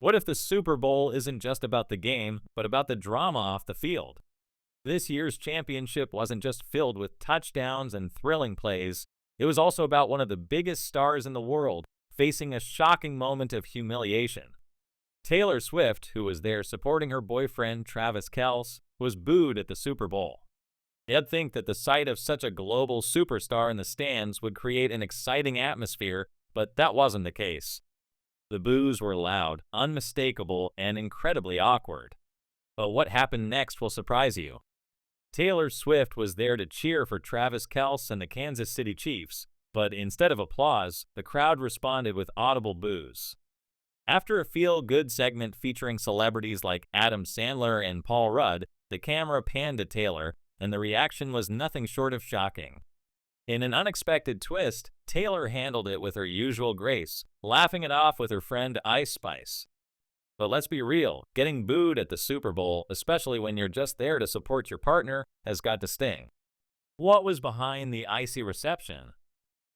What if the Super Bowl isn't just about the game, but about the drama off the field? This year's championship wasn't just filled with touchdowns and thrilling plays, it was also about one of the biggest stars in the world facing a shocking moment of humiliation. Taylor Swift, who was there supporting her boyfriend Travis Kelce, was booed at the Super Bowl. You'd think that the sight of such a global superstar in the stands would create an exciting atmosphere, but that wasn't the case. The boos were loud, unmistakable, and incredibly awkward. But what happened next will surprise you. Taylor Swift was there to cheer for Travis Kelce and the Kansas City Chiefs, but instead of applause, the crowd responded with audible boos. After a feel-good segment featuring celebrities like Adam Sandler and Paul Rudd, the camera panned to Taylor, and the reaction was nothing short of shocking. In an unexpected twist, Taylor handled it with her usual grace, laughing it off with her friend Ice Spice. But let's be real, getting booed at the Super Bowl, especially when you're just there to support your partner, has got to sting. What was behind the icy reception?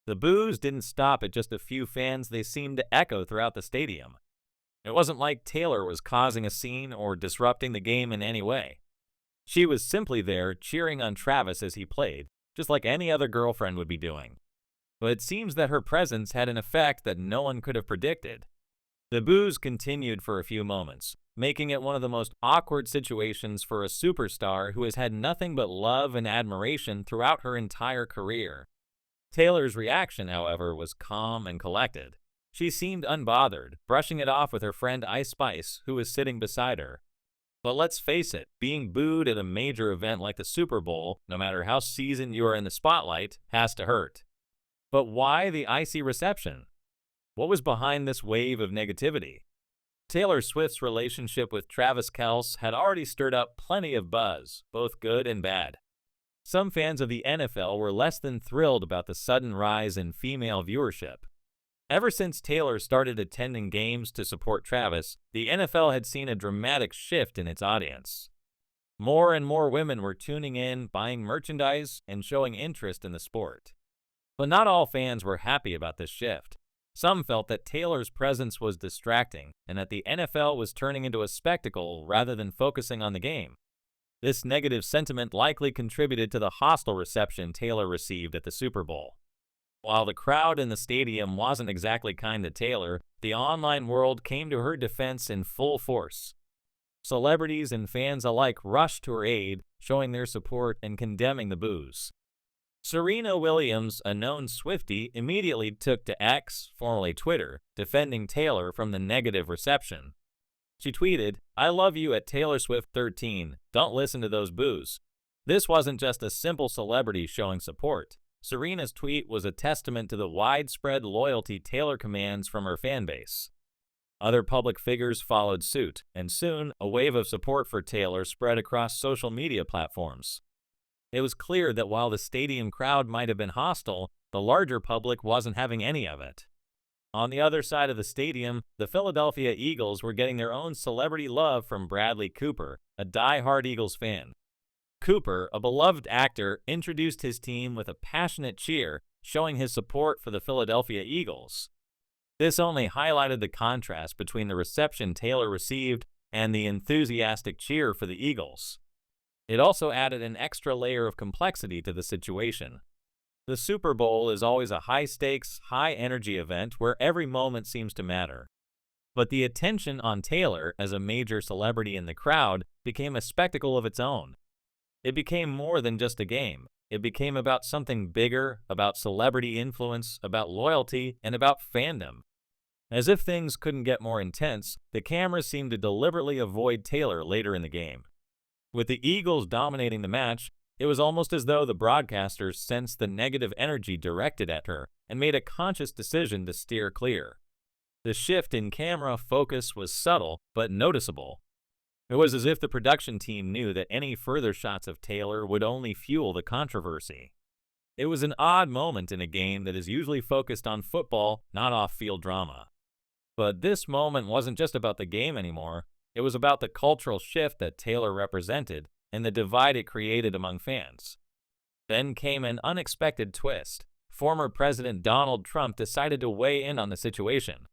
The boos didn't stop at just a few fans, they seemed to echo throughout the stadium. It wasn't like Taylor was causing a scene or disrupting the game in any way. She was simply there cheering on Travis as he played, just like any other girlfriend would be doing. But it seems that her presence had an effect that no one could have predicted. The boos continued for a few moments, making it one of the most awkward situations for a superstar who has had nothing but love and admiration throughout her entire career. Taylor's reaction, however, was calm and collected. She seemed unbothered, brushing it off with her friend Ice Spice, who was sitting beside her. But let's face it, being booed at a major event like the Super Bowl, no matter how seasoned you are in the spotlight, has to hurt. But why the icy reception? What was behind this wave of negativity? Taylor Swift's relationship with Travis Kelce had already stirred up plenty of buzz, both good and bad. Some fans of the NFL were less than thrilled about the sudden rise in female viewership. Ever since Taylor started attending games to support Travis, the NFL had seen a dramatic shift in its audience. More and more women were tuning in, buying merchandise, and showing interest in the sport. But not all fans were happy about this shift. Some felt that Taylor's presence was distracting and that the NFL was turning into a spectacle rather than focusing on the game. This negative sentiment likely contributed to the hostile reception Taylor received at the Super Bowl. While the crowd in the stadium wasn't exactly kind to Taylor, the online world came to her defense in full force. Celebrities and fans alike rushed to her aid, showing their support and condemning the boos. Serena Williams, a known Swiftie, immediately took to X, formerly Twitter, defending Taylor from the negative reception. She tweeted, "I love you at Taylor Swift 13. Don't listen to those boos." This wasn't just a simple celebrity showing support. Serena's tweet was a testament to the widespread loyalty Taylor commands from her fanbase. Other public figures followed suit, and soon, a wave of support for Taylor spread across social media platforms. It was clear that while the stadium crowd might have been hostile, the larger public wasn't having any of it. On the other side of the stadium, the Philadelphia Eagles were getting their own celebrity love from Bradley Cooper, a die-hard Eagles fan. Cooper, a beloved actor, introduced his team with a passionate cheer, showing his support for the Philadelphia Eagles. This only highlighted the contrast between the reception Taylor received and the enthusiastic cheer for the Eagles. It also added an extra layer of complexity to the situation. The Super Bowl is always a high-stakes, high-energy event where every moment seems to matter. But the attention on Taylor as a major celebrity in the crowd became a spectacle of its own. It became more than just a game. It became about something bigger, about celebrity influence, about loyalty, and about fandom. As if things couldn't get more intense, the cameras seemed to deliberately avoid Taylor later in the game. With the Eagles dominating the match, it was almost as though the broadcasters sensed the negative energy directed at her and made a conscious decision to steer clear. The shift in camera focus was subtle but noticeable. It was as if the production team knew that any further shots of Taylor would only fuel the controversy. It was an odd moment in a game that is usually focused on football, not off-field drama. But this moment wasn't just about the game anymore. It was about the cultural shift that Taylor represented and the divide it created among fans. Then came an unexpected twist. Former President Donald Trump decided to weigh in on the situation.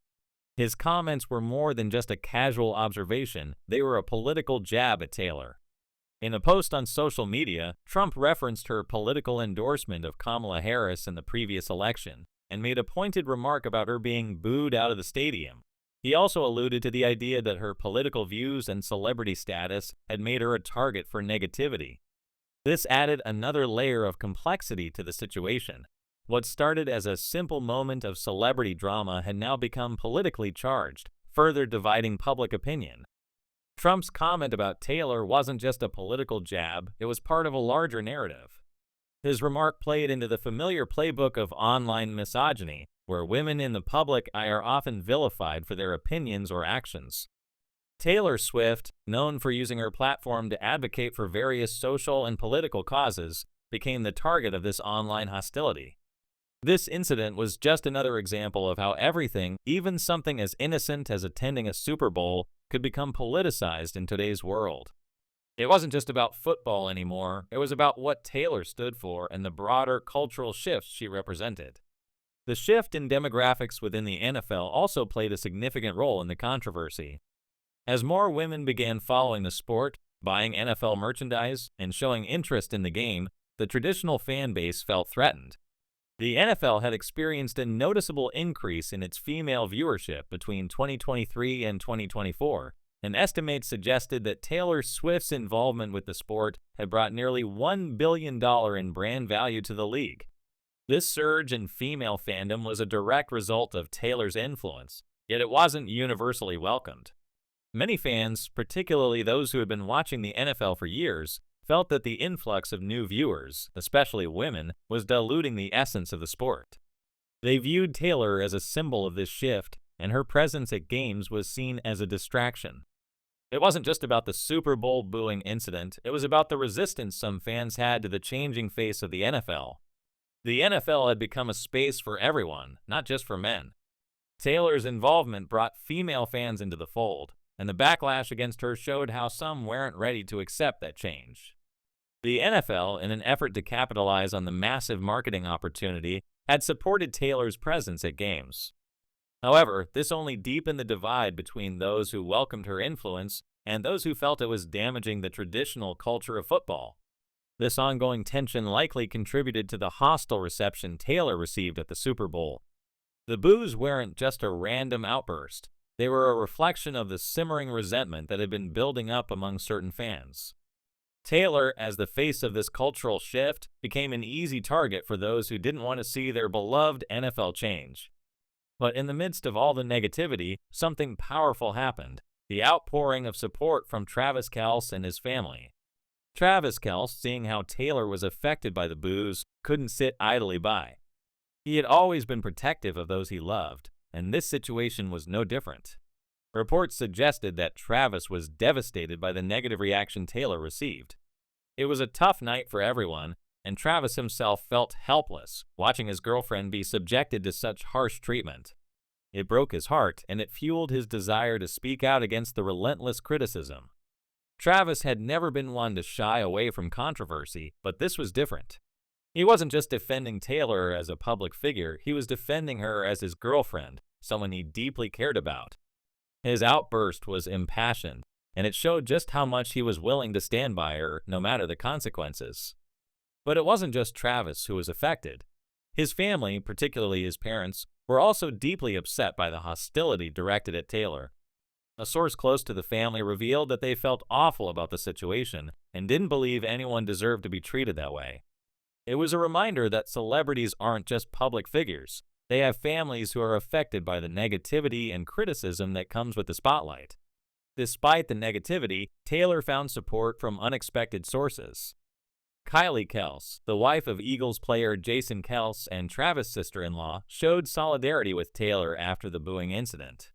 His comments were more than just a casual observation, they were a political jab at Taylor. In a post on social media, Trump referenced her political endorsement of Kamala Harris in the previous election and made a pointed remark about her being booed out of the stadium. He also alluded to the idea that her political views and celebrity status had made her a target for negativity. This added another layer of complexity to the situation. What started as a simple moment of celebrity drama had now become politically charged, further dividing public opinion. Trump's comment about Taylor wasn't just a political jab, it was part of a larger narrative. His remark played into the familiar playbook of online misogyny, where women in the public eye are often vilified for their opinions or actions. Taylor Swift, known for using her platform to advocate for various social and political causes, became the target of this online hostility. This incident was just another example of how everything, even something as innocent as attending a Super Bowl, could become politicized in today's world. It wasn't just about football anymore, it was about what Taylor stood for and the broader cultural shifts she represented. The shift in demographics within the NFL also played a significant role in the controversy. As more women began following the sport, buying NFL merchandise, and showing interest in the game, the traditional fan base felt threatened. The NFL had experienced a noticeable increase in its female viewership between 2023 and 2024, and estimates suggested that Taylor Swift's involvement with the sport had brought nearly $1 billion in brand value to the league. This surge in female fandom was a direct result of Taylor's influence, yet it wasn't universally welcomed. Many fans, particularly those who had been watching the NFL for years, felt that the influx of new viewers, especially women, was diluting the essence of the sport. They viewed Taylor as a symbol of this shift, and her presence at games was seen as a distraction. It wasn't just about the Super Bowl booing incident, it was about the resistance some fans had to the changing face of the NFL. The NFL had become a space for everyone, not just for men. Taylor's involvement brought female fans into the fold, and the backlash against her showed how some weren't ready to accept that change. The NFL, in an effort to capitalize on the massive marketing opportunity, had supported Taylor's presence at games. However, this only deepened the divide between those who welcomed her influence and those who felt it was damaging the traditional culture of football. This ongoing tension likely contributed to the hostile reception Taylor received at the Super Bowl. The boos weren't just a random outburst. They were a reflection of the simmering resentment that had been building up among certain fans. Taylor, as the face of this cultural shift, became an easy target for those who didn't want to see their beloved NFL change. But in the midst of all the negativity, something powerful happened: the outpouring of support from Travis Kelce and his family. Travis Kelce, seeing how Taylor was affected by the boos, couldn't sit idly by. He had always been protective of those he loved, and this situation was no different. Reports suggested that Travis was devastated by the negative reaction Taylor received. It was a tough night for everyone, and Travis himself felt helpless, watching his girlfriend be subjected to such harsh treatment. It broke his heart, and it fueled his desire to speak out against the relentless criticism. Travis had never been one to shy away from controversy, but this was different. He wasn't just defending Taylor as a public figure, he was defending her as his girlfriend, someone he deeply cared about. His outburst was impassioned, and it showed just how much he was willing to stand by her, no matter the consequences. But it wasn't just Travis who was affected. His family, particularly his parents, were also deeply upset by the hostility directed at Taylor. A source close to the family revealed that they felt awful about the situation and didn't believe anyone deserved to be treated that way. It was a reminder that celebrities aren't just public figures. They have families who are affected by the negativity and criticism that comes with the spotlight. Despite the negativity, Taylor found support from unexpected sources. Kelce, the wife of Eagles player Jason Kelce and Travis' sister-in-law, showed solidarity with Taylor after the booing incident.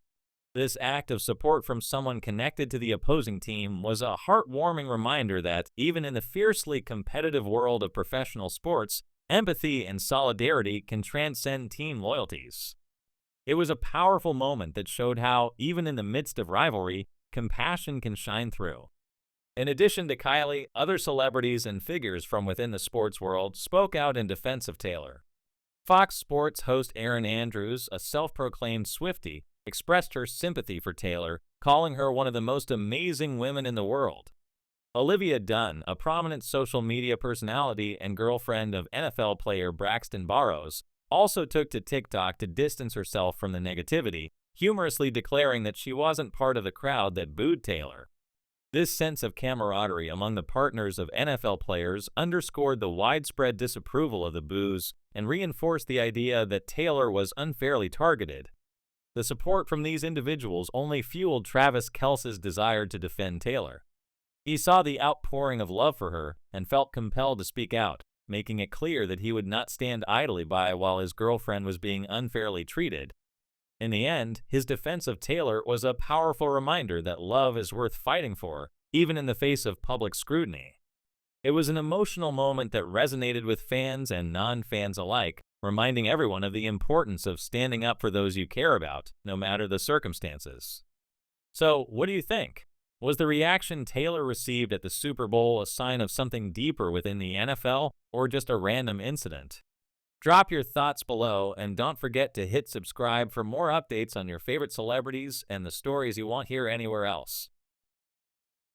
This act of support from someone connected to the opposing team was a heartwarming reminder that, even in the fiercely competitive world of professional sports, empathy and solidarity can transcend team loyalties. It was a powerful moment that showed how, even in the midst of rivalry, compassion can shine through. In addition to Kylie, other celebrities and figures from within the sports world spoke out in defense of Taylor. Fox Sports host Erin Andrews, a self-proclaimed Swiftie, expressed her sympathy for Taylor, calling her one of the most amazing women in the world. Olivia Dunn, a prominent social media personality and girlfriend of NFL player Braxton Barrows, also took to TikTok to distance herself from the negativity, humorously declaring that she wasn't part of the crowd that booed Taylor. This sense of camaraderie among the partners of NFL players underscored the widespread disapproval of the boos and reinforced the idea that Taylor was unfairly targeted. The support from these individuals only fueled Travis Kelce's desire to defend Taylor. He saw the outpouring of love for her and felt compelled to speak out, making it clear that he would not stand idly by while his girlfriend was being unfairly treated. In the end, his defense of Taylor was a powerful reminder that love is worth fighting for, even in the face of public scrutiny. It was an emotional moment that resonated with fans and non-fans alike, reminding everyone of the importance of standing up for those you care about, no matter the circumstances. So, what do you think? Was the reaction Taylor received at the Super Bowl a sign of something deeper within the NFL, or just a random incident? Drop your thoughts below, and don't forget to hit subscribe for more updates on your favorite celebrities and the stories you won't hear anywhere else.